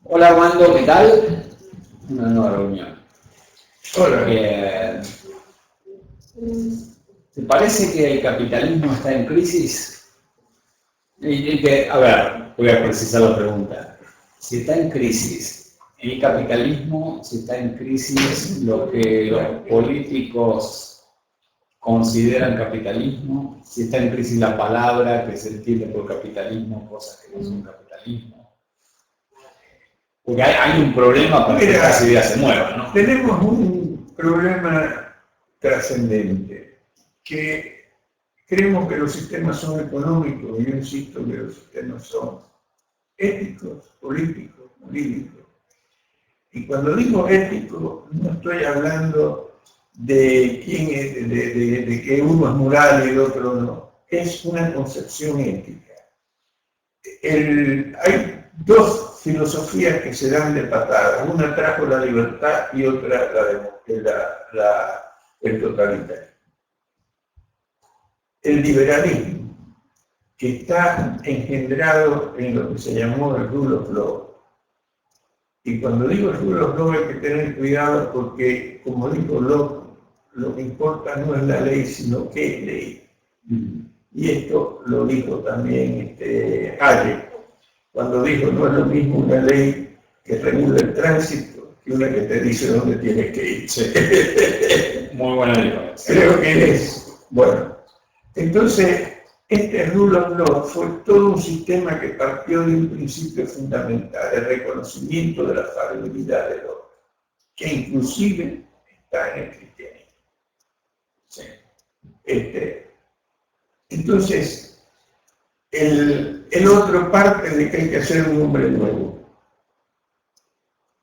Hola Armando, ¿qué tal? Una nueva reunión. Hola. ¿Te parece que el capitalismo está en crisis? A ver, voy a precisar la pregunta. Si está en crisis el capitalismo, si está en crisis lo que los políticos consideran capitalismo, si está en crisis la palabra que se entiende por capitalismo, cosas que no son capitalismo. Porque hay un problema para que estas ideas se muevan, ¿no? Tenemos un problema trascendente, que creemos que los sistemas son económicos, y yo insisto que los sistemas son éticos, políticos, jurídicos. Y cuando digo ético, no estoy hablando de quién es, de que uno es moral y el otro no. Es una concepción ética. Hay dos filosofías que se dan de patada. Una trajo la libertad y otra el totalitarismo. El liberalismo, que está engendrado en lo que se llamó el rule of law. Y cuando digo el rule of law hay que tener cuidado porque, como dijo Locke, lo que importa no es la ley, sino qué es ley. Y esto lo dijo también Hayek, cuando dijo no es lo mismo una ley que regula el tránsito que una que te dice dónde tienes que ir. Sí. Muy buena diferencia. Creo que es, bueno, entonces este rule of law fue todo un sistema que partió de un principio fundamental, el reconocimiento de la fallibilidad del hombre, que inclusive está en el cristianismo. Sí. Entonces, el otro parte de que hay que ser un hombre nuevo.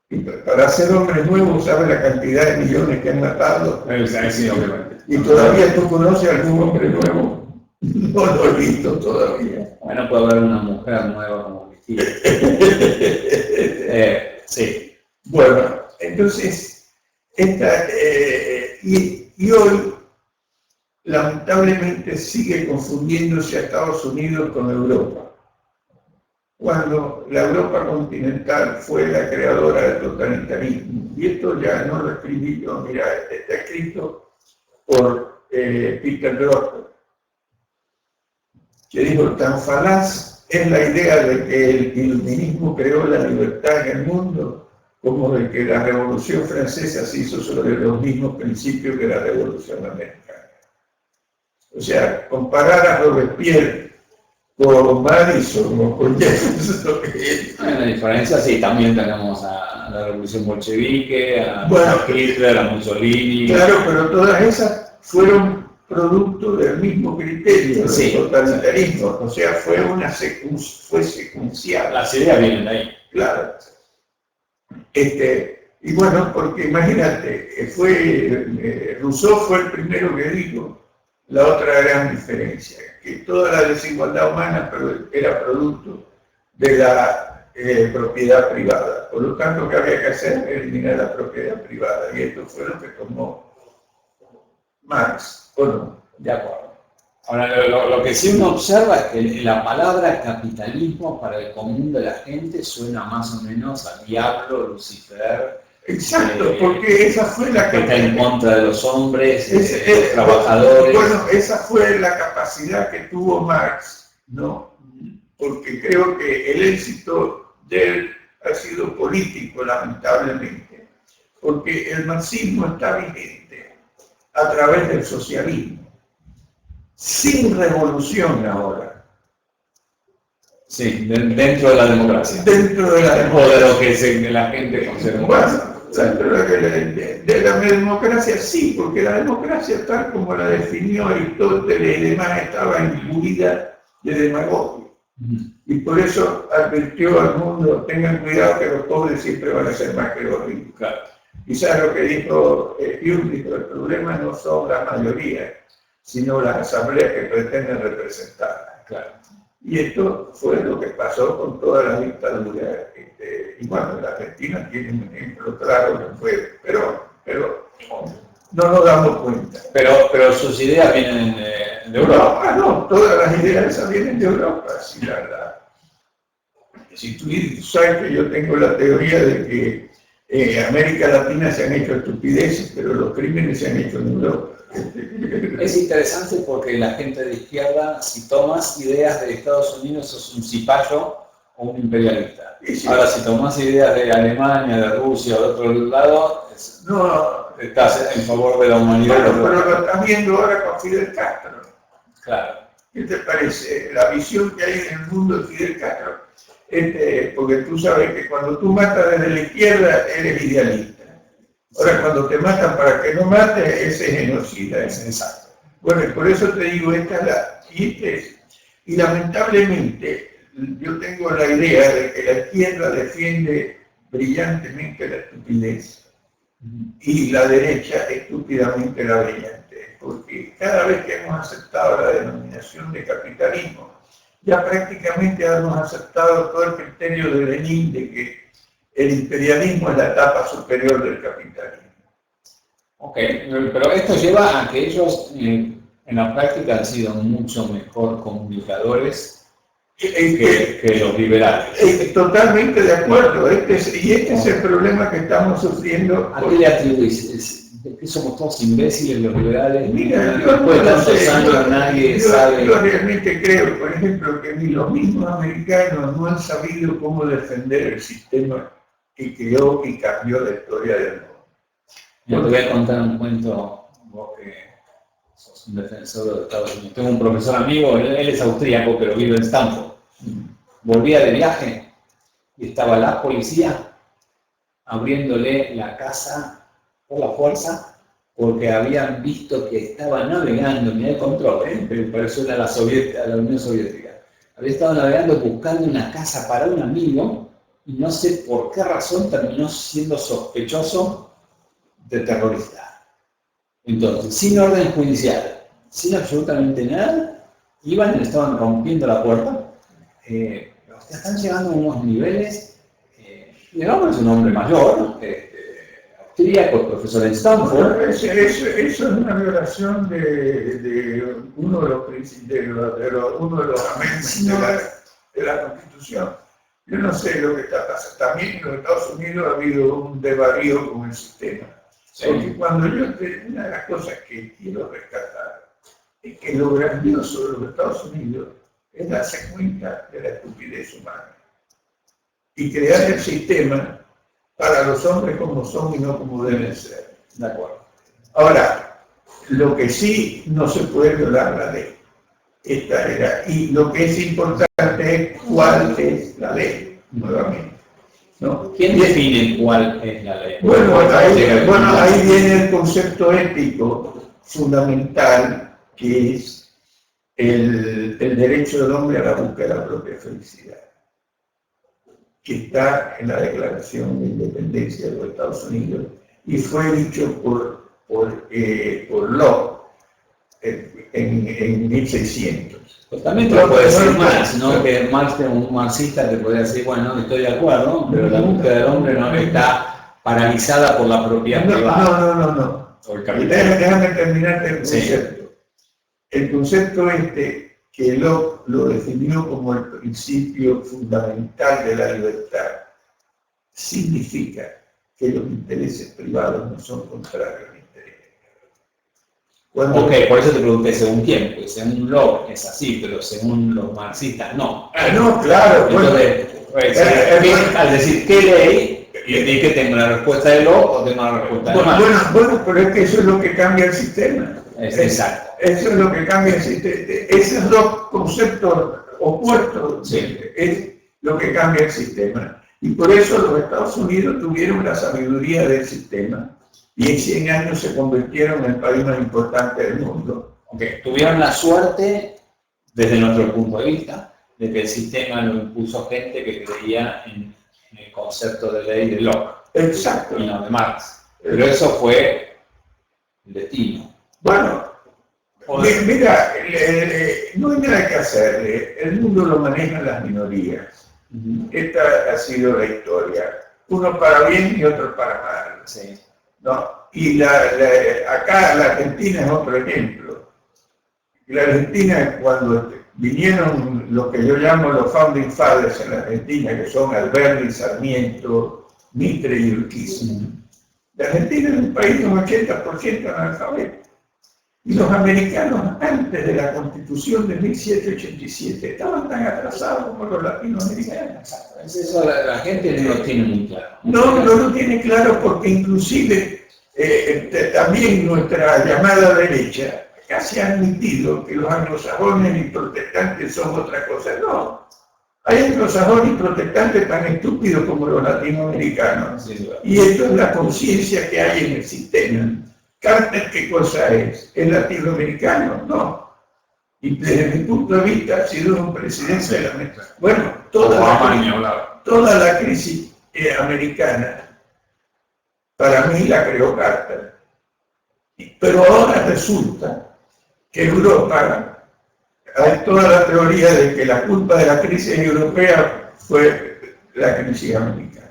Y para ser hombre nuevo, ¿sabe la cantidad de millones que han matado? Sí, obviamente. ¿Y todavía tú conoces algún hombre nuevo? No lo he visto todavía. Bueno, puede haber una mujer nueva como Cristina. Sí. Bueno, entonces, y hoy, lamentablemente, sigue confundiéndose a Estados Unidos con Europa. Cuando la Europa continental fue la creadora del totalitarismo. Y esto ya no lo escribí yo, mira, está escrito por Peter Drucker, que dijo, tan falaz es la idea de que el iluminismo creó la libertad en el mundo, como de que la Revolución Francesa se hizo sobre los mismos principios que la Revolución Americana. O sea, comparar a Robespierre con Madison o con Jefferson. Hay una diferencia, sí, también tenemos a la Revolución Bolchevique, a Hitler, a Mussolini. Claro, pero todas esas fueron producto del mismo criterio, del totalitarismo. O sea, fue secuencial. Las ideas vienen de ahí. Claro. Y bueno, porque imagínate, Rousseau fue el primero que dijo la otra gran diferencia, que toda la desigualdad humana era producto de la propiedad privada. Por lo tanto, ¿qué había que hacer? Eliminar la propiedad privada. Y esto fue lo que tomó Marx, ¿o no? De acuerdo. Ahora, lo que sí uno observa es que la palabra capitalismo para el común de la gente suena más o menos a diablo, Lucifer. Exacto, porque esa fue la que está en contra de los hombres, los trabajadores. Bueno, esa fue la capacidad que tuvo Marx, ¿no? Porque creo que el éxito de él ha sido político, lamentablemente, porque el marxismo está vigente a través del socialismo, sin revolución ahora. Sí, dentro de la democracia. Dentro de la democracia. O de lo que la gente considera democracia. Bueno, dentro de la democracia sí, porque la democracia tal como la definió Aristóteles y demás estaba imbuida de demagogia. Y por eso advirtió al mundo, tengan cuidado que los pobres siempre van a ser más que los ricos. Claro. Quizás lo que dijo Hume, dijo, el problema no son las mayorías, sino las asambleas que pretenden representarlas. Claro. Y esto fue lo que pasó con todas las dictaduras. Y bueno, la Argentina tiene un ejemplo claro que fue, pero no nos damos cuenta. Pero sus ideas vienen de Europa. No, todas las ideas esas vienen de Europa. Sí, Si tú sabes que yo tengo la teoría de que en América Latina se han hecho estupideces, pero los crímenes se han hecho en Europa. Es interesante porque la gente de izquierda, si tomas ideas de Estados Unidos, sos un cipayo o un imperialista. Sí. Ahora, si tomas ideas de Alemania, de Rusia o de otro lado, estás en favor de la humanidad. Bueno, pero lo estás viendo ahora con Fidel Castro. Claro. ¿Qué te parece? La visión que hay en el mundo de Fidel Castro. Porque tú sabes que cuando tú matas desde la izquierda, eres idealista. Ahora, cuando te matan para que no mates, ese es genocida. Exacto. Bueno, y por eso te digo, y lamentablemente, yo tengo la idea de que la izquierda defiende brillantemente la estupidez y la derecha estúpidamente la brillante, porque cada vez que hemos aceptado la denominación de capitalismo, ya prácticamente hemos aceptado todo el criterio de Lenin de que el imperialismo es la etapa superior del capitalismo. Ok, pero esto lleva a que ellos en la práctica han sido mucho mejor comunicadores que los liberales. Totalmente de acuerdo, este es el problema que estamos sufriendo. ¿A qué le atribuís? ¿Que somos todos imbéciles los liberales? Mira, después de tantos años nadie sabe. Yo realmente creo, por ejemplo, que ni los mismos americanos no han sabido cómo defender el sistema que creó y cambió la historia del mundo. Yo te voy a contar un cuento, vos que sos un defensor de Estados Unidos. Tengo un profesor amigo, él es austríaco, pero vive en Stanford. Volvía de viaje y estaba la policía abriéndole la casa por la fuerza porque habían visto que estaba navegando, ni el control, pero pareció a la Unión Soviética. Había estado navegando buscando una casa para un amigo y no sé por qué razón terminó siendo sospechoso de terrorista. Entonces, sin orden judicial, sin absolutamente nada, iban y le estaban rompiendo la puerta. Están llegando a unos niveles, digamos, es un hombre mayor, austríaco, profesor en Stanford. Eso es una violación de uno de los amendments de la Constitución. Yo no sé lo que está pasando. También en los Estados Unidos ha habido un desvarío con el sistema. Sí. Porque cuando una de las cosas que quiero rescatar es que lo grandioso de los Estados Unidos es darse cuenta de la estupidez humana y crear el sistema para los hombres como son y no como deben ser. De acuerdo. Ahora, lo que sí no se puede violar la ley. Y lo que es importante es cuál es la ley, nuevamente. ¿No? ¿Quién define cuál es la ley? Bueno, ahí viene el concepto ético fundamental, que es el derecho del hombre a la búsqueda de la propia felicidad, que está en la Declaración de Independencia de los Estados Unidos y fue dicho por Locke en 1600. Pues también te lo puede decir Marx, ¿no? Que Marx, un marxista, te podría decir, bueno, no estoy de acuerdo, pero la búsqueda del hombre no está paralizada por la propiedad privada. No. Déjame terminar el concepto. Sí. El concepto que Locke lo definió como el principio fundamental de la libertad, significa que los intereses privados no son contrarios al interés. Ok, por eso te pregunté según quién, porque según Locke es así, pero según los marxistas no. No, claro. Entonces, al decir qué ley, y que tengo la respuesta de Locke o tengo la respuesta de Marx. Bueno, pero es que eso es lo que cambia el sistema. Exacto. Eso es lo que cambia el sistema. Esos dos conceptos opuestos es lo que cambia el sistema. Y por eso los Estados Unidos tuvieron la sabiduría del sistema y en 100 años se convirtieron en el país más importante del mundo. Okay. Tuvieron la suerte, desde nuestro punto de vista, de que el sistema lo impuso gente que creía en el concepto de ley de Locke. Exacto. Y no de Marx. Pero eso fue el destino. Bueno, mira, no hay nada que hacer. El mundo lo manejan las minorías. Esta ha sido la historia. Uno para bien y otro para mal. Sí. ¿No? Y acá la Argentina es otro ejemplo. La Argentina, cuando vinieron lo que yo llamo los founding fathers en la Argentina, que son Alberti, Sarmiento, Mitre y Urquiza. La Argentina es un país de un 80% analfabeto. Y los americanos, antes de la Constitución de 1787, estaban tan atrasados como los latinoamericanos. Eso la gente no lo tiene muy claro. No lo tiene claro porque inclusive también nuestra llamada derecha casi ha admitido que los anglosajones y protestantes son otra cosa. No, hay anglosajones y protestantes tan estúpidos como los latinoamericanos. Sí, y esto es la conciencia que hay en el sistema. Carter, ¿qué cosa es? ¿Es latinoamericano? No. Y desde mi punto de vista ha sido un presidente de la meta. Bueno, toda la crisis americana, para mí la creó Carter. Pero ahora resulta que Europa, hay toda la teoría de que la culpa de la crisis europea fue la crisis americana.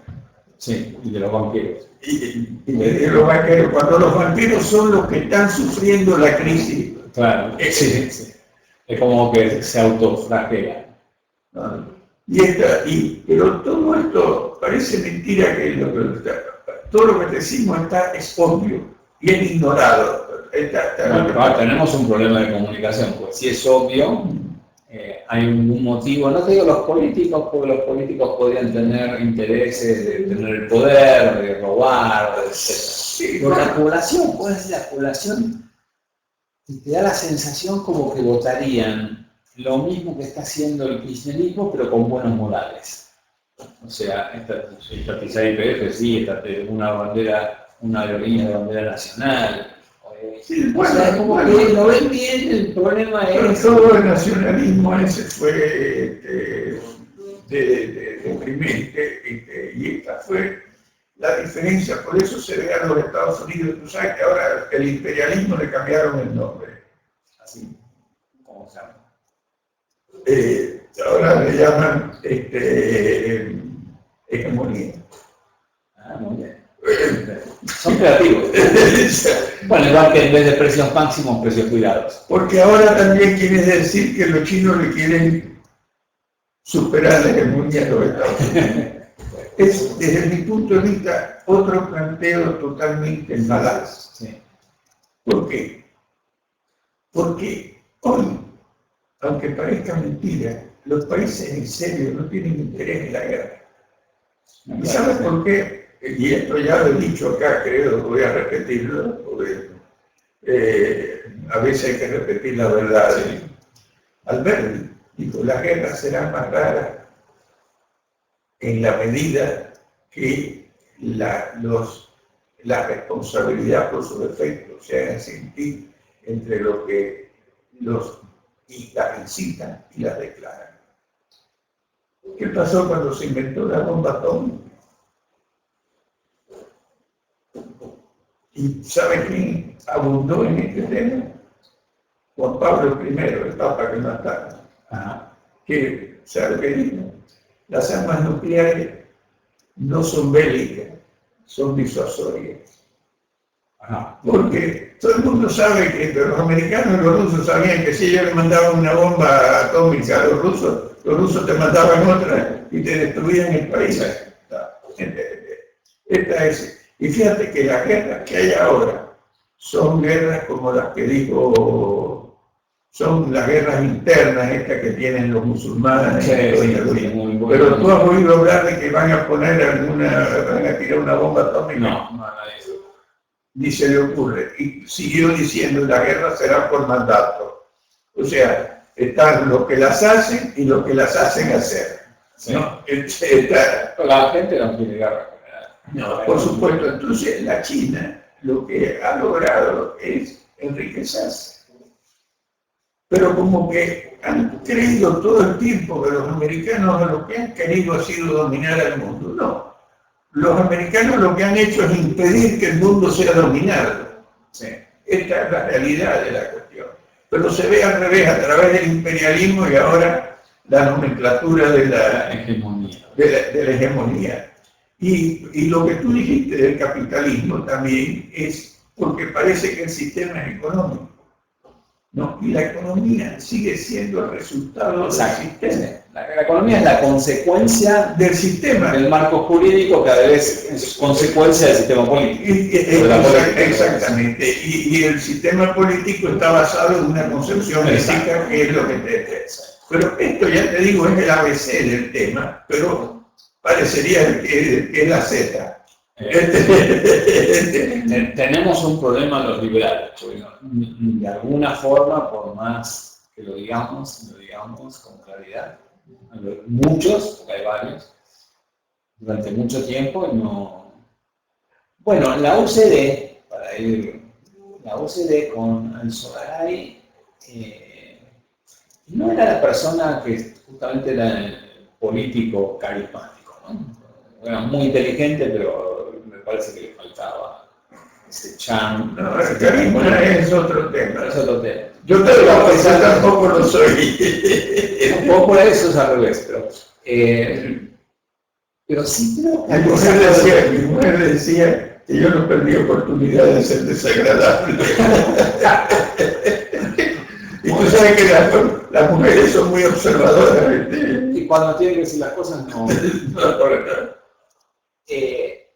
Sí, y de los banqueros. Y de los banqueros, cuando los banqueros son los que están sufriendo la crisis. Claro, sí. Es como que se autoflagelan. Pero todo esto parece mentira que todo lo que decimos es obvio y es ignorado. Tenemos un problema de comunicación, pues si es obvio, hay un motivo, no te digo los políticos, porque los políticos podrían tener intereses de tener el poder, de robar, etc. Sí, pero la población, ¿cuál es la población? Te da la sensación como que votarían lo mismo que está haciendo el kirchnerismo, pero con buenos modales. O sea, estatizar IPF, sí, una bandera, una aerolínea de bandera nacional. Sí, o sea, es como que lo ven bien, el problema es... Todo el nacionalismo ese fue deprimente, y esta fue la diferencia, por eso se ve a los Estados Unidos. Tú sabes que ahora el imperialismo le cambiaron el nombre. Así, ¿cómo se llama? Ahora le llaman hegemonía. Muy bien. Son creativos. Bueno, igual que en vez de precios máximos, precios cuidados. Porque ahora también quiere decir que los chinos le quieren superar la hegemonía de los Estados Unidos. Es, desde mi punto de vista, otro planteo totalmente falaz. Sí. ¿Por qué? Porque hoy, aunque parezca mentira, los países en serio no tienen interés en la guerra. ¿Y sabes por qué? Y esto ya lo he dicho acá, creo, voy a repetirlo, porque a veces hay que repetir la verdad. Sí. Alberti dijo, la guerra será más rara en la medida que la responsabilidad por sus efectos se haga sentir entre los que las incitan y las declaran. ¿Qué pasó cuando se inventó la bomba atómica? ¿Y sabe quién abundó en este tema? Juan Pablo I, el Papa que mataron. Que, ¿sabe qué dijo? Las armas nucleares no son bélicas, son disuasorias. Porque todo el mundo sabe que los americanos y los rusos sabían que si ellos le mandaban una bomba atómica a los rusos te mandaban otra y te destruían el país. Y fíjate que las guerras que hay ahora son guerras como las que digo, son las guerras internas estas que tienen los musulmanes. Pero tú has oído hablar de que van a tirar una bomba atómica. No. Ni se le ocurre. Y siguió diciendo, la guerra será por mandato. O sea, están los que las hacen y los que las hacen hacer. Sí. ¿No? La gente no quiere guerra. No, por supuesto. Entonces, la China lo que ha logrado es enriquecerse. Pero como que han creído todo el tiempo que los americanos lo que han querido ha sido dominar al mundo. No. Los americanos lo que han hecho es impedir que el mundo sea dominado. Sí. Esta es la realidad de la cuestión. Pero se ve al revés, a través del imperialismo y ahora la nomenclatura de la hegemonía. Y lo que tú dijiste del capitalismo también es porque parece que el sistema es económico. ¿no? Y la economía sigue siendo el resultado del sistema. La economía es la consecuencia Del sistema. del marco jurídico, que a veces es consecuencia del sistema político. Exactamente. Y el sistema político está basado en una concepción ética, que es lo que te... Pero esto, ya te digo, es el ABC del tema, pero parecería que es la Z. Tenemos un problema los liberales, de alguna forma, por más que lo digamos con claridad. Muchos, porque hay varios, durante mucho tiempo no... Bueno, la UCD, para ir, la UCD con Anzogaray, no era la persona que justamente era el político carismático, ¿no? Era muy inteligente, pero me parece que le faltaba ese charm. No, el carisma es otro tema. Es otro tema. Yo tampoco lo soy. Un poco por eso es al revés, pero sí creo que... Mi mujer decía que yo no perdí oportunidad de ser desagradable. Y tú sabes que las mujeres son muy observadoras. Y cuando tienen que decir las cosas, no.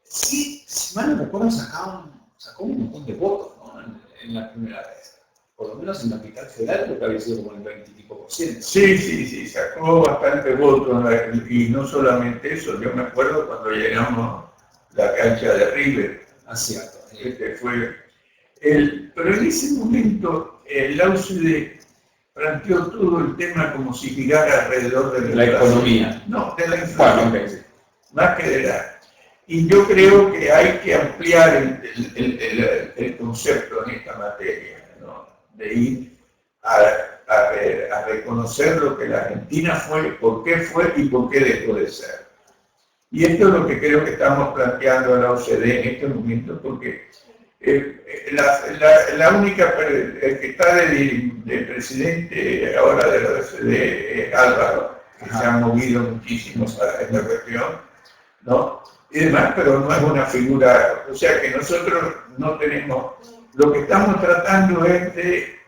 Sí, si mal no recuerdo, sacó un montón de votos, ¿no? en la primera vez. Por lo menos en la capital federal creo que había sido como el 20 y pico %. Sí, sacó bastante votos. Y no solamente eso, yo me acuerdo cuando llegamos a la cancha de River. Cierto. Pero en ese momento la UCD planteó todo el tema como si girara alrededor de la economía. No, de la inflación. Bueno, okay. Más que de la... Y yo creo que hay que ampliar el concepto en esta materia, ¿no? De ir a reconocer lo que la Argentina fue, por qué fue y por qué dejó de ser. Y esto es lo que creo que estamos planteando en la OCDE en este momento, porque la única, el que está de presidente ahora de la OCDE es Álvaro, que se ha movido muchísimo a esta región, ¿no? Y demás, pero no es una figura, o sea que nosotros no tenemos, lo que estamos tratando es de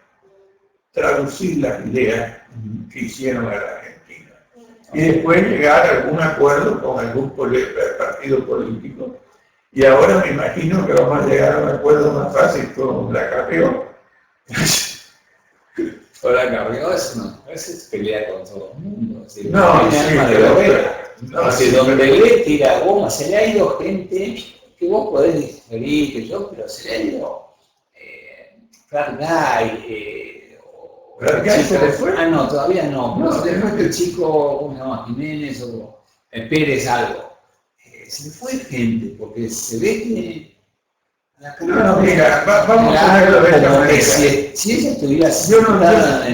traducir las ideas que hicieron a la Argentina y después llegar a algún acuerdo con algún partido político. Y ahora me imagino que vamos a llegar a un acuerdo más fácil con la Carrió. Ahora Carrió es pelea con todo el mundo. ¿Sí? Donde le tira goma, se le ha ido gente que vos podés diferir, que yo, pero se le ha ido Clark Guy, ¿se le fue? No, todavía no. No, se le fue el chico, ¿cómo se llama? Jiménez o Pérez algo. Se le fue gente, porque se ve que... Mira, vamos a verlo de esta manera. Si ella estuviera...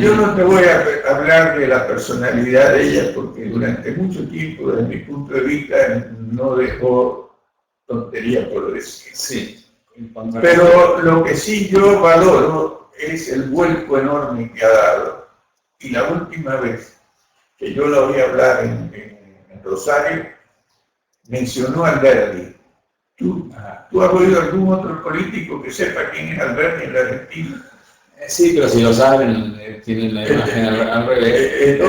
Yo no te voy a hablar de la personalidad de ella, porque durante mucho tiempo, desde mi punto de vista, no dejó tontería por decir. Sí. Pero lo que sí yo valoro es el vuelco enorme que ha dado. Y la última vez que yo la oí hablar en Rosario, mencionó a Alberdi. ¿Tú has oído algún otro político que sepa quién es Alberdi en la Argentina? Sí, pero si lo saben, tienen la imagen al revés.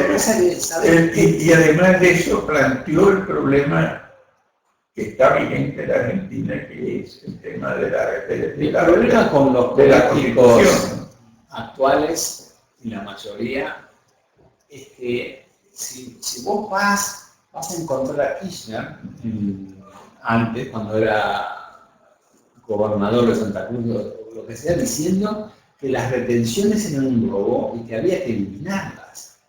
Y además de eso, planteó el problema que está vigente en la Argentina, que es el tema de la problema con los políticos actuales, y la mayoría, es que si vos vas a encontrar a Kirchner, antes, cuando era gobernador de Santa Cruz, lo que sea, diciendo que las retenciones eran un robo y que había que eliminarlas.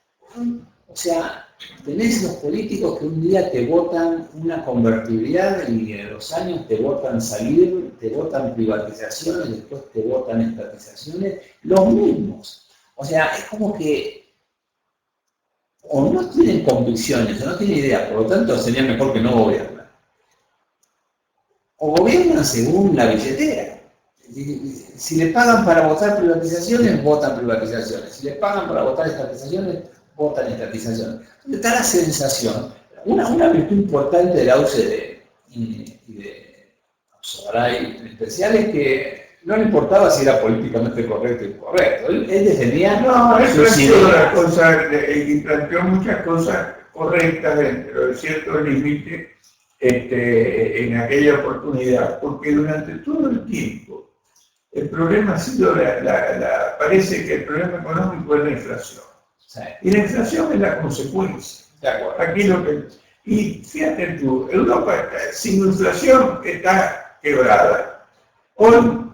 O sea, tenés los políticos que un día te votan una convertibilidad y en los años te votan salir, te votan privatizaciones, después te votan estatizaciones, los mismos. O sea, es como que o no tienen convicciones, o no tienen idea, por lo tanto sería mejor que no gobiernen. O gobiernan según la billetera. Si le pagan para votar privatizaciones, votan privatizaciones. Si le pagan para votar estatizaciones, votan estatizaciones. Entonces está la sensación, una virtud importante de la UCD y de Anzogaray en especial es que no le importaba si era políticamente correcto o incorrecto. Él defendía No, él sus planteó ideas. las cosas y planteó muchas cosas correctas dentro de ciertos límites en aquella oportunidad, porque durante todo el tiempo el problema ha sido, parece que el problema económico es la inflación. Sí. Y la inflación es la consecuencia. De acuerdo. Aquí y fíjate tú, Europa sin inflación está quebrada. Hoy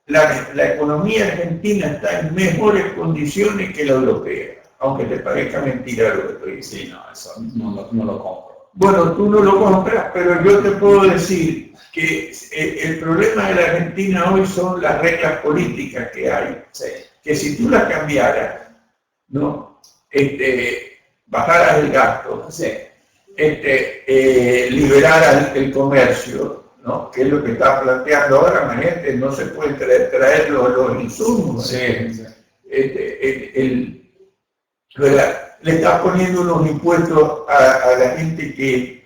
la economía argentina está en mejores condiciones que la europea, aunque te parezca mentira lo que estoy diciendo. Sí, no, eso no lo compro. Bueno, tú no lo compras, pero yo te puedo decir que el problema de la Argentina hoy son las reglas políticas que hay. Sí. Que si tú las cambiaras, ¿no? Bajaras el gasto, Sí. liberaras el comercio, ¿no? Que es lo que está planteando ahora, imagínate, no se pueden traer los insumos. Sí, sí. Le estás poniendo unos impuestos a la gente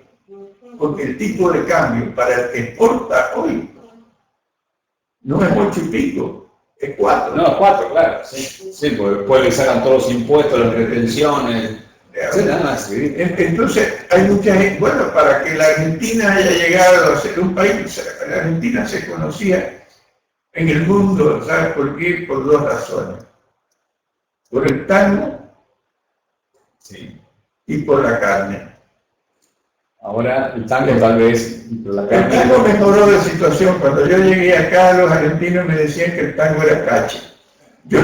porque el tipo de cambio para el que exporta hoy no es 8 y pico, es 4. No, 4, claro. Sí, sí, porque después le sacan todos los impuestos, las retenciones. Sí, nada más. Sí. Entonces, hay mucha gente, bueno, para que la Argentina haya llegado a ser un país, la Argentina se conocía en el mundo, ¿sabes por qué? Por 2 razones. Por el tango, Sí. y por la carne. Ahora el tango tal vez... El tango mejoró la situación. Cuando yo llegué acá, los argentinos me decían que el tango era cache. Yo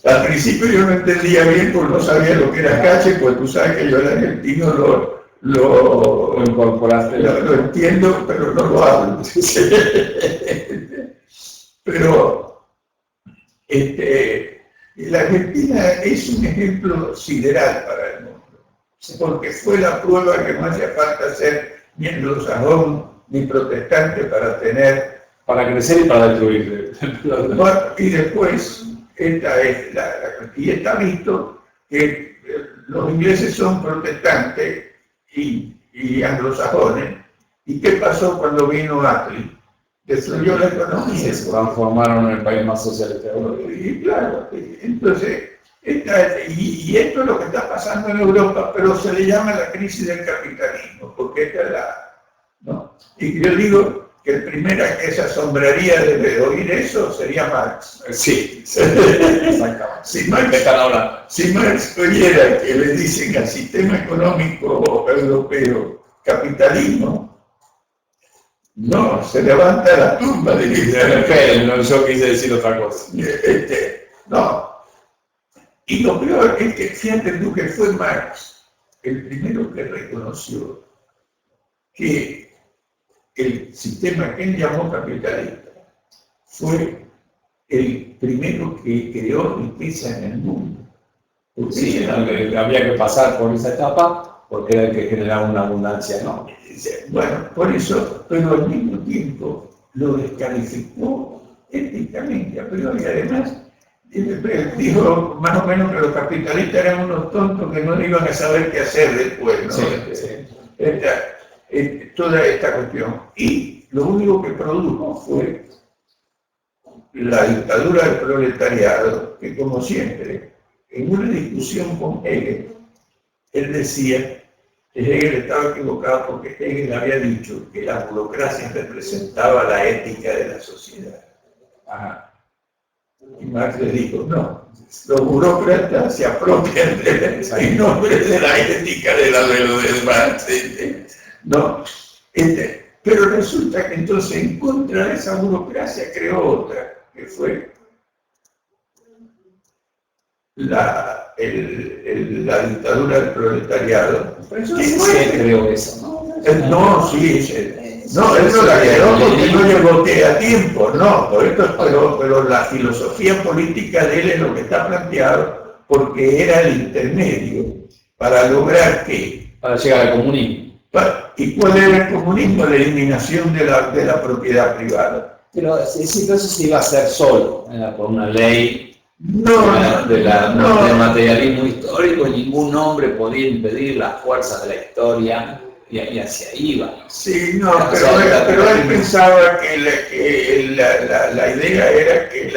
al principio yo no entendía bien porque no sabía lo que era cache, pues tú sabes que yo el argentino lo incorporaste. Lo entiendo, pero no lo hablo. Pero la Argentina es un ejemplo sideral para el mundo, porque fue la prueba que no hacía falta ser ni anglosajón ni protestante para crecer y para destruir. Bueno, y después, está visto que los ingleses son protestantes y anglosajones. ¿Y qué pasó cuando vino Attlee? Destruyó la economía. Se transformaron en el país más socialista de Europa. Y claro, entonces, y esto es lo que está pasando en Europa, pero se le llama la crisis del capitalismo, porque esta es ¿no? Y yo digo que el primero que se asombraría de oír eso sería Marx. Sí, exactamente. Si Marx oyera que le dicen al sistema económico europeo capitalismo, no, se levanta la tumba de no, yo quise decir otra cosa. No. Y lo peor es que fíjate tú que fue Marx el primero que reconoció que el sistema que él llamó capitalista fue el primero que creó riqueza en el mundo. Porque sí, había que pasar por esa etapa porque era el que generaba una abundancia, ¿no? Bueno, por eso, pero al mismo tiempo lo descalificó éticamente a priori. Además, dijo más o menos que los capitalistas eran unos tontos que no iban a saber qué hacer después, ¿no? Sí. Toda esta cuestión. Y lo único que produjo fue la dictadura del proletariado, que como siempre, en una discusión con Hegel, él decía que Hegel estaba equivocado porque Hegel había dicho que la burocracia representaba la ética de la sociedad. Ajá. Y Marx le dijo, no, los burócratas se apropian en nombre de la ética de Marx. No, pero resulta que entonces en contra de esa burocracia creó otra, que fue la dictadura del proletariado. ¿Quién creó eso? No, sí, no, él no la creó porque no llegó a tiempo, no, pero la filosofía política de él es lo que está planteado porque era el intermedio para lograr que... Para llegar al comunismo. ¿Y cuál era el comunismo? La eliminación de la propiedad privada. Pero eso se iba a hacer solo, por una ley del materialismo histórico. Ningún hombre podía impedir las fuerzas de la historia y hacia ahí va. Sí, no, pero él pensaba que la idea era que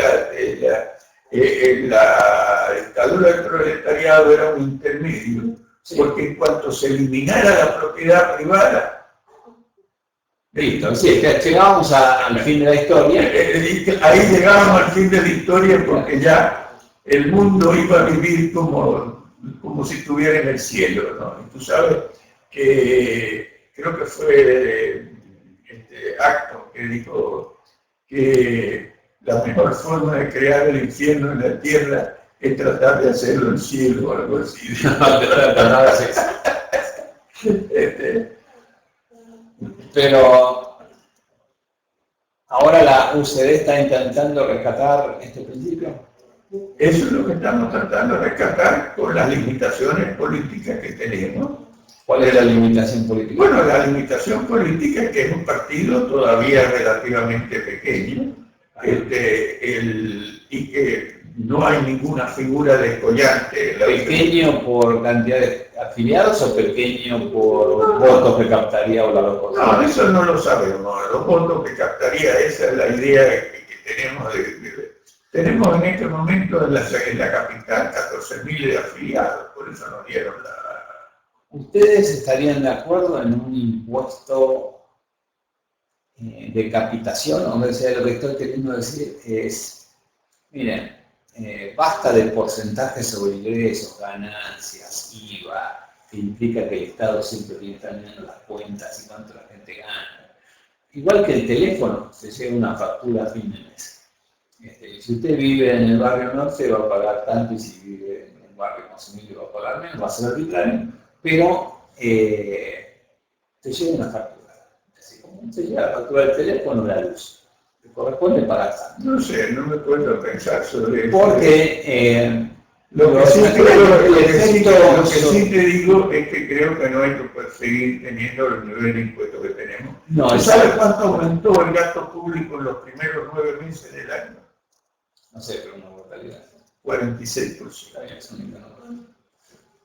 la dictadura del proletariado era un intermedio, sí. Porque en cuanto se eliminara la propiedad privada, listo, sí, llegábamos al fin de la historia. Ahí llegábamos al fin de la historia porque ya el mundo iba a vivir como si estuviera en el cielo, ¿no? Y tú sabes que creo que fue Acton que dijo que la mejor forma de crear el infierno en la tierra es tratar de hacerlo el cielo o algo así. Pero ahora la UCD está intentando rescatar este principio. Eso es lo que estamos tratando de rescatar con las limitaciones políticas que tenemos. ¿Cuál es la limitación política? Bueno, la limitación política es que es un partido todavía relativamente pequeño y que no hay ninguna figura descollante. ¿Pequeño por cantidad de afiliados o pequeño por votos que captaría o la locomotora? No, eso no lo sabemos. Los votos que captaría, esa es la idea que tenemos. Tenemos en este momento en la capital 14.000 afiliados, por eso nos dieron la... ¿Ustedes estarían de acuerdo en un impuesto de capitación? O sea, lo que estoy queriendo decir es, miren, basta de porcentajes sobre ingresos, ganancias, IVA, que implica que el Estado siempre tiene que estar mirando las cuentas y cuánto la gente gana. Igual que el teléfono, se llega una factura a fin de mes. Si usted vive en el barrio norte va a pagar tanto y si vive en el barrio más humilde va a pagar menos, va a ser arbitrario, pero te llega una factura. Así como te llega la factura del teléfono, la luz. Te corresponde pagar tanto. No sé, no me puedo pensar sobre eso. Porque lo que sí te digo es que creo que no hay que seguir teniendo el nivel de impuestos que tenemos. No, ¿Sabes cuánto aumentó el gasto público en los primeros 9 meses del año? No sé, pero una mortalidad. 46%.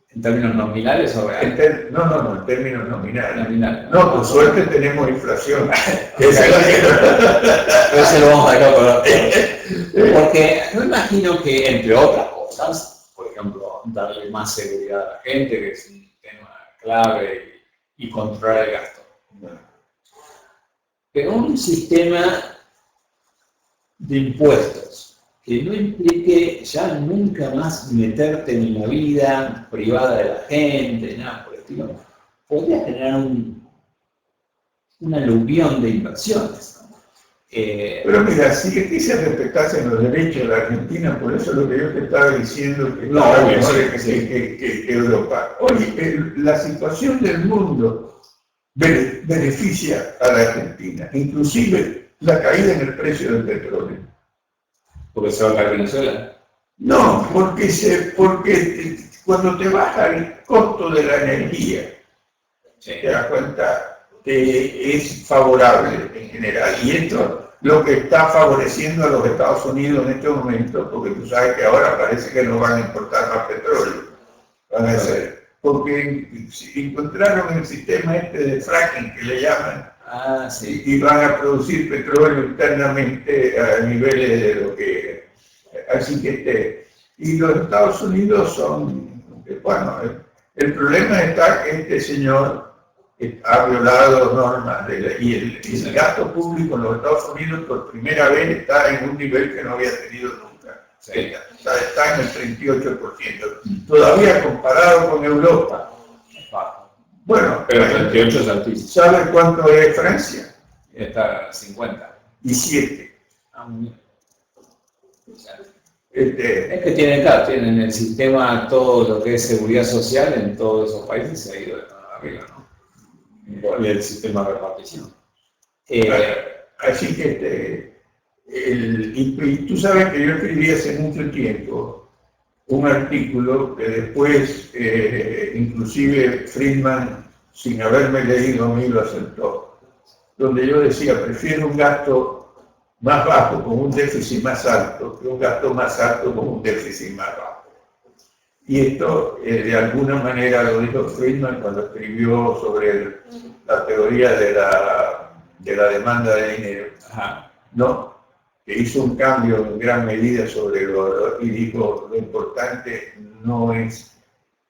¿En términos nominales o reales? No, en términos nominales. No, por suerte tenemos inflación. Eso lo vamos a dejar por porque no imagino que, entre otras cosas, por ejemplo, darle más seguridad a la gente, que es un tema clave, y controlar el gasto. Pero un sistema de impuestos que no implique ya nunca más meterte en la vida privada de la gente, nada por el estilo, podría generar un aluvión de inversiones, ¿no? Pero mira, si aquí se respetasen los derechos de la Argentina, por eso es lo que yo te estaba diciendo, que no, es mejor que Europa. Oye, la situación del mundo beneficia a la Argentina, inclusive la caída en el precio del petróleo. ¿Porque se va a caer Venezuela? No, porque cuando te baja el costo de la energía, te das cuenta que es favorable en general. Y esto lo que está favoreciendo a los Estados Unidos en este momento, porque tú sabes que ahora parece que no van a importar más petróleo. Van a hacer, porque encontraron el sistema de fracking que le llaman. Sí. Y van a producir petróleo internamente a niveles de lo que... Así que y los Estados Unidos son... Bueno, el problema está que este señor ha violado normas y el gasto público en los Estados Unidos por primera vez está en un nivel que no había tenido nunca. Sí. Está en el 38%. Todavía comparado con Europa. Bueno, pero 38 es altísimo. ¿Sabe cuánto es Francia? Está 50. Y 7. Es que tienen el sistema, todo lo que es seguridad social en todos esos países se ha ido de arriba, ¿no? Y el sistema de repartición. Así que y tú sabes que yo escribí hace mucho tiempo un artículo que después, inclusive Friedman, sin haberme leído a mí, lo aceptó, donde yo decía, prefiero un gasto más bajo con un déficit más alto que un gasto más alto con un déficit más bajo. Y esto de alguna manera lo dijo Friedman cuando escribió sobre la teoría de la demanda de dinero. Ajá. No, que hizo un cambio en gran medida sobre y dijo lo importante no es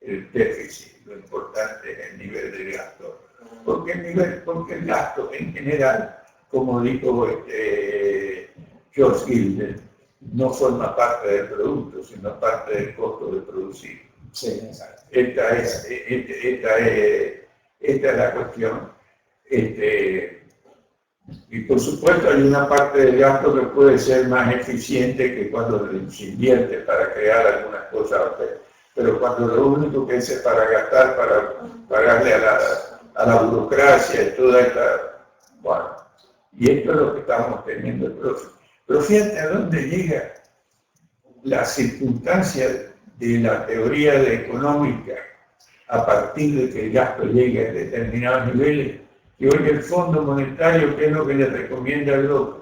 el déficit, lo importante es el nivel de gasto. Porque el gasto en general, como dijo George Gilder, no forma parte del producto, sino parte del costo de producir. Sí, exacto. Esta es la cuestión. Y por supuesto hay una parte del gasto que puede ser más eficiente que cuando se invierte para crear algunas cosas, pero cuando lo único que es para gastar, para pagarle a la burocracia y toda esta... Bueno, y esto es lo que estamos teniendo. Pero fíjate a dónde llega la circunstancia de la teoría económica a partir de que el gasto llegue a determinados niveles, que hoy el Fondo Monetario, ¿qué es lo que le recomienda a Europa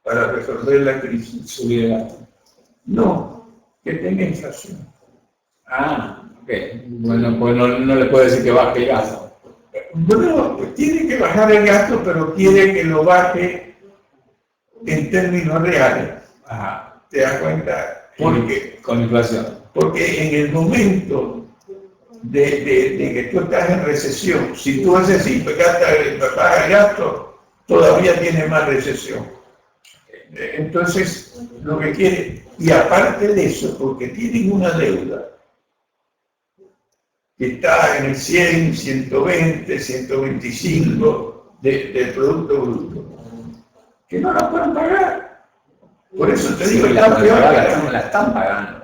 para resolver la crisis? Subir el gasto. No, que tenga inflación. Ah, ok. Bueno, pues no le puedo decir que baje el gasto. Bueno, pues tiene que bajar el gasto, pero quiere que lo baje en términos reales. Ajá. ¿Te das cuenta? Porque, con inflación. Porque en el momento de que tú estás en recesión, si tú haces así, bajas el gasto, todavía tienes más recesión. Entonces, lo que quiere, y aparte de eso, porque tienen una deuda que está en el 100, 120, 125 del Producto Bruto, que no la pueden pagar. Por eso te digo, la están pagando.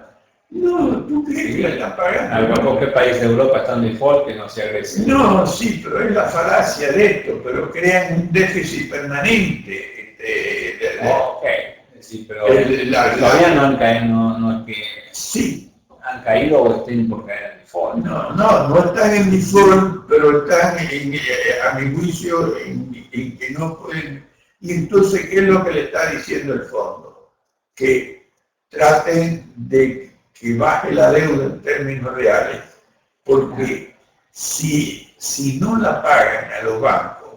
No, ¿tú crees que la están pagando? ¿Algún qué país de Europa está en default que no sea Grecia? No, sí, pero es la falacia de esto, pero crean un déficit permanente. Ok, sí, pero todavía no han caído, no es que... Sí. ¿Han caído o estén por caer en default? No están en default, pero están, a mi juicio, en que no pueden... Y entonces, ¿qué es lo que le está diciendo el fondo? Que traten de que baje la deuda en términos reales, porque si no la pagan a los bancos,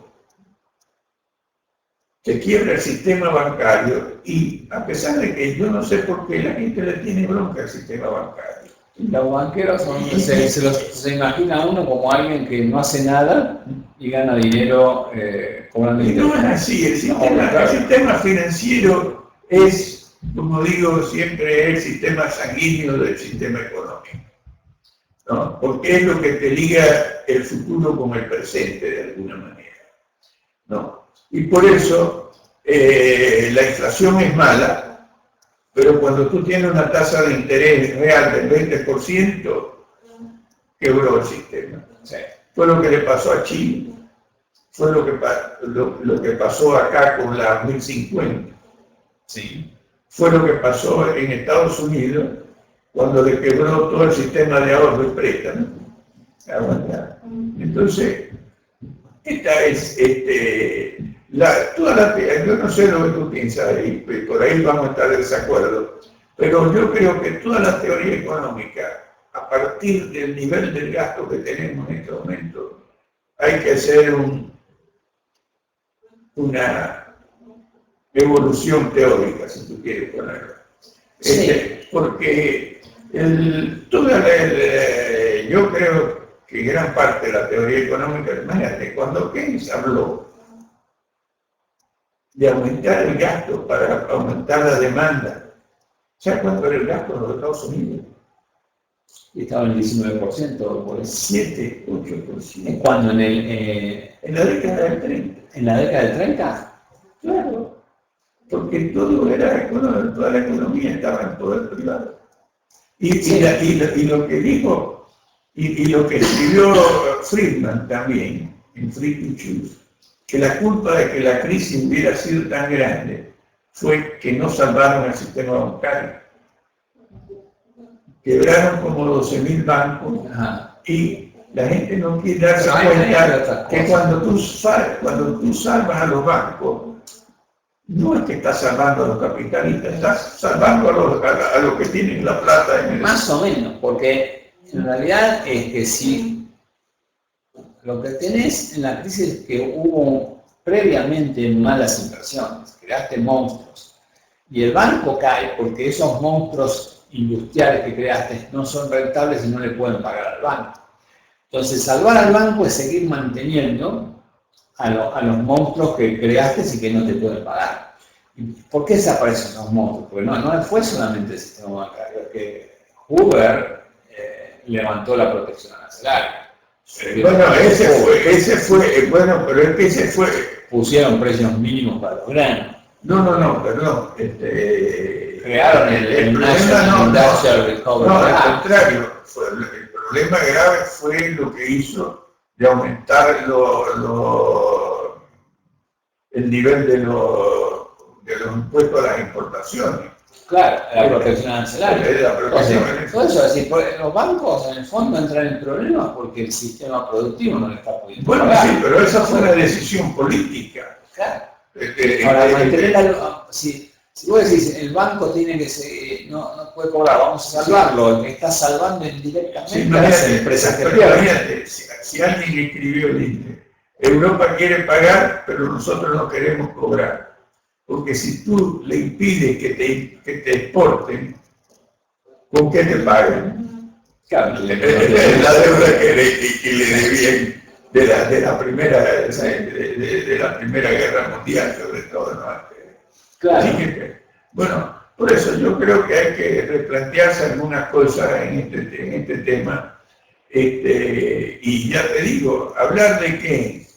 se quiebra el sistema bancario y a pesar de que yo no sé por qué la gente le tiene bronca al sistema bancario. Los banqueros se imagina uno como alguien que no hace nada y gana dinero cobrando interés. No es así, el sistema financiero es, como digo siempre, el sistema sanguíneo del sistema económico, ¿no? Porque es lo que te liga el futuro con el presente de alguna manera, ¿no? Y por eso la inflación es mala, pero cuando tú tienes una tasa de interés real del 20%, quebró el sistema. Sí. Fue lo que le pasó a Chile, fue lo que pasó acá con la 1050. Sí. Fue lo que pasó en Estados Unidos cuando le quebró todo el sistema de ahorro y préstamo. Entonces, esta es yo no sé lo que tú piensas, y por ahí vamos a estar de desacuerdo, pero yo creo que toda la teoría económica, a partir del nivel del gasto que tenemos en este momento, hay que hacer una evolución teórica, si tú quieres ponerlo. Sí. Porque yo creo que gran parte de la teoría económica, imagínate, cuando Keynes habló de aumentar el gasto para aumentar la demanda, ¿sabes cuánto era el gasto en los Estados Unidos? Estaba en el 19%, por eso. 7, 8%. ¿Cuándo? ¿En la década del 30. ¿En la década del 30? Claro, porque toda la economía estaba en poder privado. Y lo que dijo, y lo que escribió Friedman también, en Free to Choose, que la culpa de que la crisis hubiera sido tan grande fue que no salvaron el sistema bancario. Quebraron como 12.000 bancos. Ajá. Y la gente no quiere darse cuenta que cuando tú salvas a los bancos, no es que estás salvando a los capitalistas, estás salvando a los que tienen la plata en el... Más o menos, porque En realidad es que si lo que tenés en la crisis es que hubo previamente malas inversiones, creaste monstruos, y el banco cae porque esos monstruos industriales que creaste no son rentables y no le pueden pagar al banco. Entonces, salvar al banco es seguir manteniendo a los monstruos que creaste y que no te pueden pagar. ¿Por qué desaparecen los monstruos? Porque no fue solamente el sistema bancario, es que Hoover levantó la protección arancelaria. Bueno, pero es que ese fue. Pusieron precios mínimos para los granos. No, perdón. Crearon el National Industrial Recovery. No, al contrario. El problema grave fue lo que hizo de aumentar el nivel de los impuestos a las importaciones. Claro, la protección arancelaria. Todo eso, es decir, los bancos en el fondo entran en problemas porque el sistema productivo no le está pudiendo pagar. Bueno, sí, pero esa fue una decisión política. Claro. Ahora, si vos decís, el banco tiene que ser, no puede cobrar, vamos a salvarlo, el que está salvando indirectamente a las empresas que pierden. Si alguien escribió, dice, Europa quiere pagar, pero nosotros no queremos cobrar. Porque si tú le impides que te exporten, ¿con qué te pagan? Claro, la deuda que le debían de la Primera Guerra Mundial, sobre todo, ¿no? Claro. Así que, bueno, por eso yo creo que hay que replantearse algunas cosas en este tema. Y ya te digo, hablar de que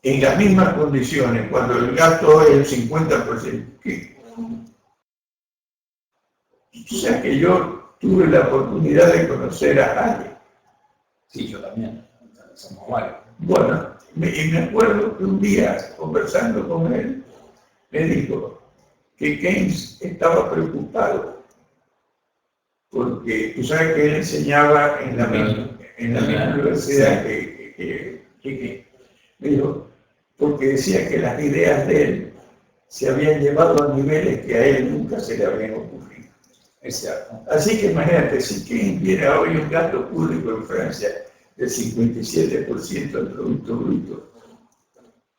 en las mismas condiciones, cuando el gasto es el 50%, o sea que yo tuve la oportunidad de conocer a Hayek. Sí, yo también. Somos varios. Bueno, y me acuerdo que un día, conversando con él, me dijo que Keynes estaba preocupado porque tú sabes que él enseñaba en la misma universidad que me dijo, porque decía que las ideas de él se habían llevado a niveles que a él nunca se le habían ocurrido. Es cierto. Así que imagínate, si Keynes viera hoy un gasto público en Francia del 57% del Producto Bruto,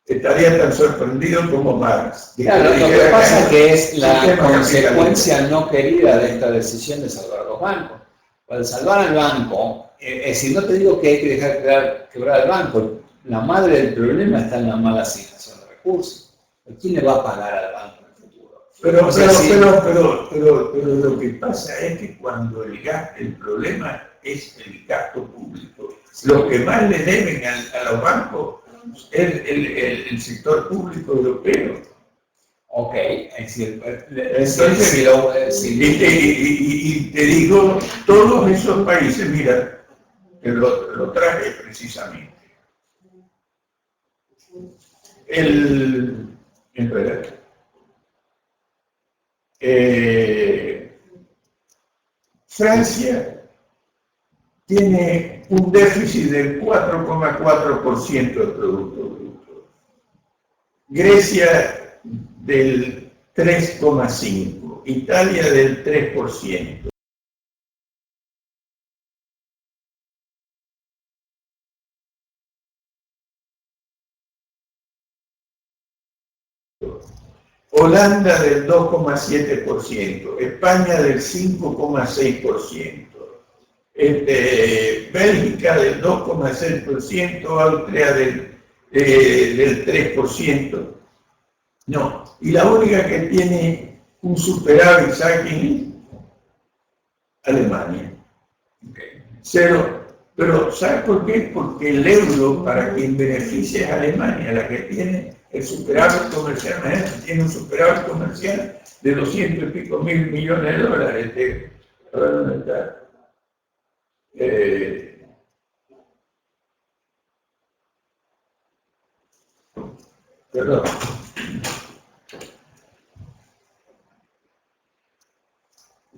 estaría tan sorprendido como Marx. Claro, lo que pasa es que es la consecuencia no querida de esta decisión de salvar a los bancos. Al salvar al banco, es decir, no te digo que hay que dejar quebrar al banco, la madre del problema está en la mala asignación de recursos. ¿Quién le va a pagar al banco en el futuro? Pero lo que pasa es que cuando el problema es el gasto público, lo que más le deben a los bancos es el sector público europeo. Ok, es decir, y te digo, todos esos países, mira, que lo traje precisamente. Francia tiene un déficit del 4,4% del Producto Bruto. Grecia del 3,5%. Italia del 3%. Holanda del 2,7%, España del 5,6%, Bélgica del 2,6%, Austria del 3%. No, y la única que tiene un superávit, ¿sabe quién es? Alemania. Cero. Pero ¿sabe por qué? Porque el euro, para quien beneficia es Alemania, la que tiene el superávit comercial, tiene un superávit comercial de 200 y pico mil millones de dólares. A ver dónde está. Perdón.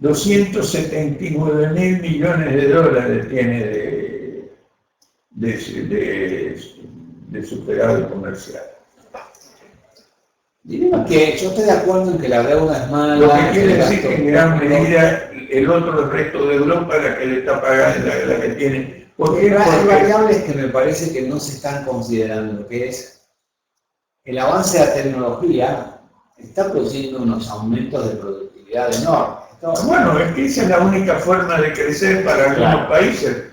$279.000 millones de dólares tiene de superávit comercial. Diremos que yo estoy de acuerdo en que la deuda es mala. Lo que quiere decir que en gran medida el resto de Europa la que le está pagando, la que tiene. Porque hay variables que me parece que no se están considerando, que es el avance de la tecnología está produciendo unos aumentos de productividad enormes. Bueno, es que esa es la única forma de crecer para algunos países.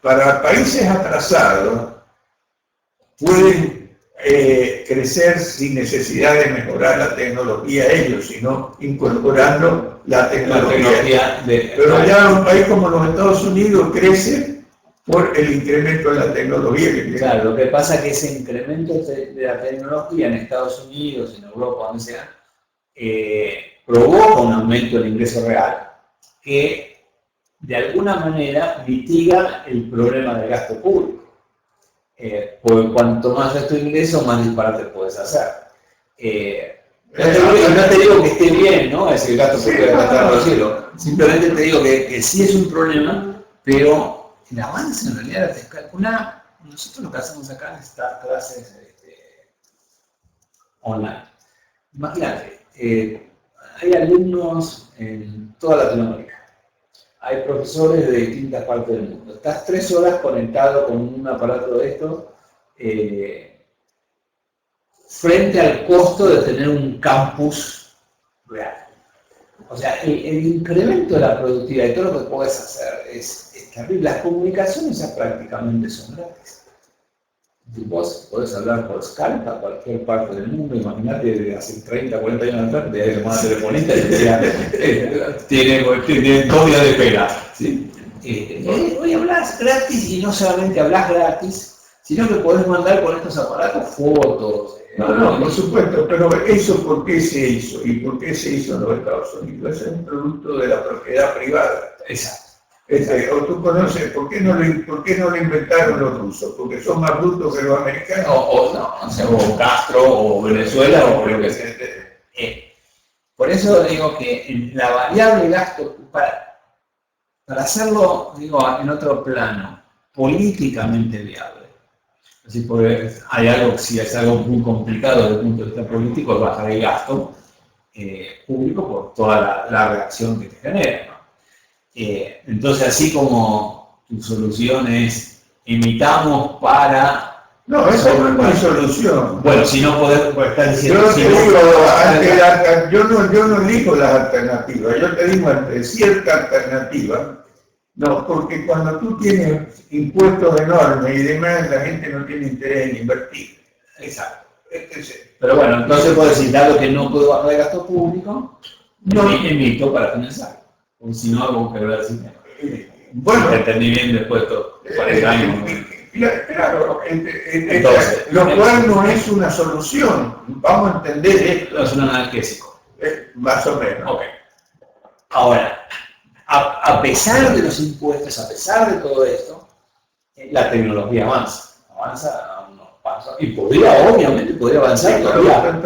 Para países atrasados pueden crecer sin necesidad de mejorar la tecnología ellos, sino incorporando la tecnología. Pero ya un país como los Estados Unidos crece por el incremento de la tecnología que tiene. Claro, lo que pasa es que ese incremento de la tecnología en Estados Unidos, en Europa, donde sea, provoca un aumento del ingreso real que de alguna manera mitiga el problema del gasto público. Porque cuanto más es tu ingreso, más disparate puedes hacer. No te digo que esté bien, ¿no? Es el gasto público de gastar los cielos. Simplemente te digo que sí es un problema, pero el avance en realidad te calcula. Nosotros lo que hacemos acá es dar clases online. Imagínate, hay alumnos en toda Latinoamérica. Hay profesores de distintas partes del mundo. Estás 3 horas conectado con un aparato de estos frente al costo de tener un campus real. O sea, el incremento de la productividad y todo lo que puedes hacer es terrible. Las comunicaciones ya prácticamente son gratis. Vos podés hablar por Skype a cualquier parte del mundo. Imagínate, de hace 30, 40 años atrás, te había llamado a telefonista y te decía, tiene 2 días de espera. ¿Sí? Hoy hablas gratis y no solamente hablas gratis, sino que podés mandar con estos aparatos fotos. No, por supuesto, pero eso ¿por qué se hizo? ¿Y por qué se hizo en los Estados Unidos? Es un producto de la propiedad privada. Exacto. O tú conoces, ¿por qué no lo inventaron los rusos? ¿Porque son más brutos que los americanos? O Castro, o Venezuela, o lo que sea. Por eso digo que la variable gasto, para hacerlo, digo, en otro plano, políticamente viable. Así, porque hay algo, si es algo muy complicado desde el punto de vista político, es bajar el gasto público por toda la reacción que te genera, ¿no? Entonces, así como tu solución es imitamos para... No, esa no es mi solución. Bueno, si no podés, pues estar diciendo... Yo no elijo las alternativas, yo te digo entre cierta alternativa. No, porque cuando tú tienes impuestos enormes y demás, la gente no tiene interés en invertir. Exacto. Pero bueno, entonces puedes decir, dado que no puedo bajar el gasto público, no emito para financiar. O si no, hago que ver así. Bueno, si entendí bien después de 40 años. Claro, entonces, lo cual no es una solución. Vamos a entender esto. Es un analgésico. Más o menos. Ok. Ahora, a pesar de los impuestos, a pesar de todo esto, la tecnología avanza a unos pasos. Y obviamente podría avanzar todavía.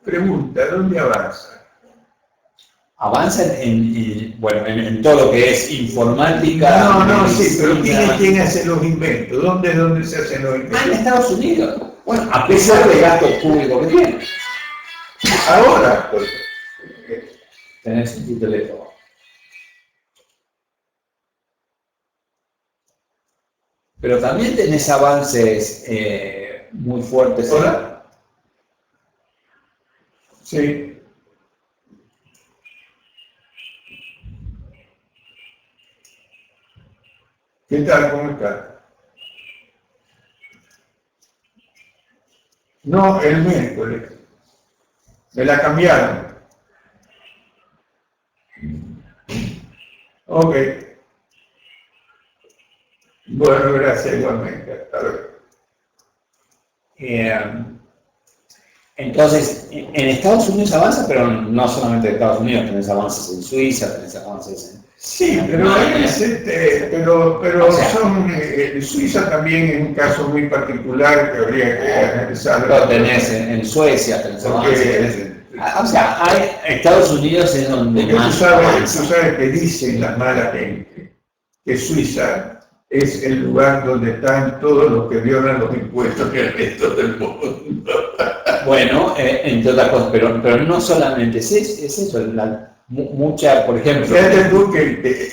Pregunta, ¿dónde avanza? Avanza en todo lo que es informática. Sí, pero ¿quién hace los inventos? ¿Dónde se hacen los inventos? En Estados Unidos. Bueno, a pesar de gastos públicos que tiene. Ahora, pues, tenés en tu teléfono. Pero también tenés avances muy fuertes. ¿Hola? Sí. ¿Qué tal? ¿Cómo está? No, el miércoles. Me la cambiaron. Ok. Bueno, gracias igualmente. Hasta luego. Entonces, en Estados Unidos avanza, pero no solamente en Estados Unidos, tenés avances en Suiza, tenés avances en... Sí, pero Suiza también es un caso muy particular que habría que analizar. Lo tenés en Suecia, tenés avances. O sea, Estados Unidos es donde más... Tú sabes que dicen la mala gente que Suiza es el lugar donde están todos los que violan los impuestos en el resto del mundo. Bueno, entre otras cosas, pero no solamente es eso, mucha, por ejemplo... Fíjate tú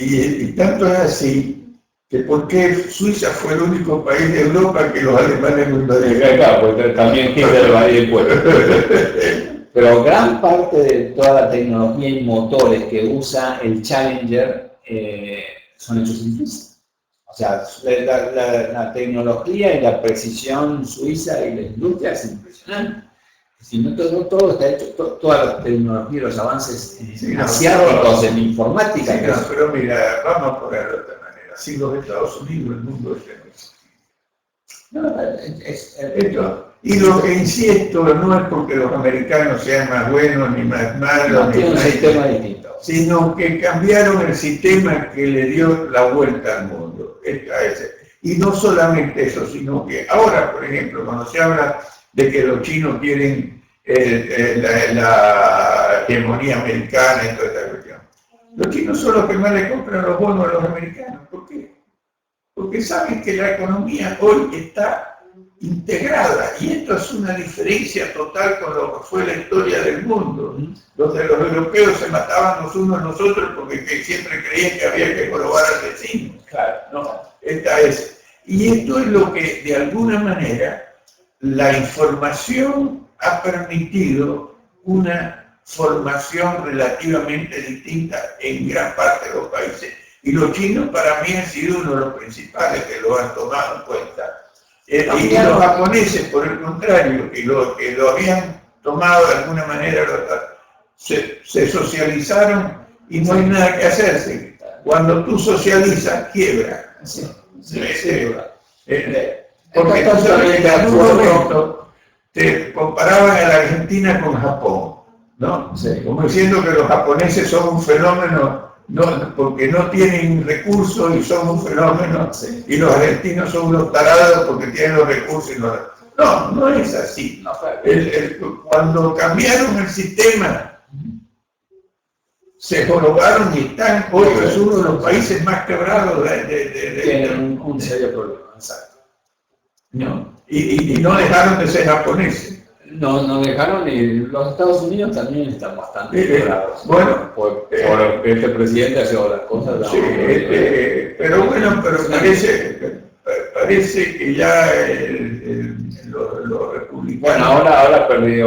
y tanto es así, que por qué Suiza fue el único país de Europa que los alemanes no invadieron. Claro, porque también Hitler invadió el pueblo. Pero gran parte de toda la tecnología y motores que usa el Challenger son hechos en Suiza. O sea, la tecnología y la precisión suiza y la industria es impresionante. Si no, todo está hecho, toda la tecnología y los avances asiáticos en informática. Sí, no, pero mira, vamos a ponerlo de otra manera. Sin los Estados Unidos el mundo no existiría. Y lo que insisto no es porque los americanos sean más buenos ni más malos, tienen un sistema distinto, sino que cambiaron el sistema que le dio la vuelta al mundo. Y no solamente eso, sino que ahora, por ejemplo, cuando se habla de que los chinos quieren la hegemonía americana y toda esta cuestión, los chinos son los que más le compran los bonos a los americanos. ¿Por qué? Porque saben que la economía hoy está integrada, y esto es una diferencia total con lo que fue la historia del mundo, donde los europeos se mataban los unos a los otros porque siempre creían que había que jorobar al vecino. Claro, no, y esto es lo que de alguna manera la información ha permitido una formación relativamente distinta en gran parte de los países, y los chinos para mí han sido uno de los principales que lo han tomado en cuenta. Y los japoneses, por el contrario, que lo habían tomado de alguna manera, se socializaron y no hay nada que hacerse. Cuando tú socializas, quiebra. Porque tú sabes que en algún momento te comparaban a la Argentina con Japón, ¿no? Sí. Como diciendo que los japoneses son un fenómeno, porque no tienen recursos y son un fenómeno, y los argentinos son unos tarados porque tienen los recursos y no es así. Cuando cambiaron el sistema, se jorobaron y están hoy, es uno de los países más quebrados tienen un serio problema, exacto. Y no dejaron de ser japoneses. No dejaron, y los Estados Unidos también están bastante quebrados. Bueno, por este presidente ha hecho las cosas. Sí, pero parece que ya los republicanos... Bueno, ahora perdió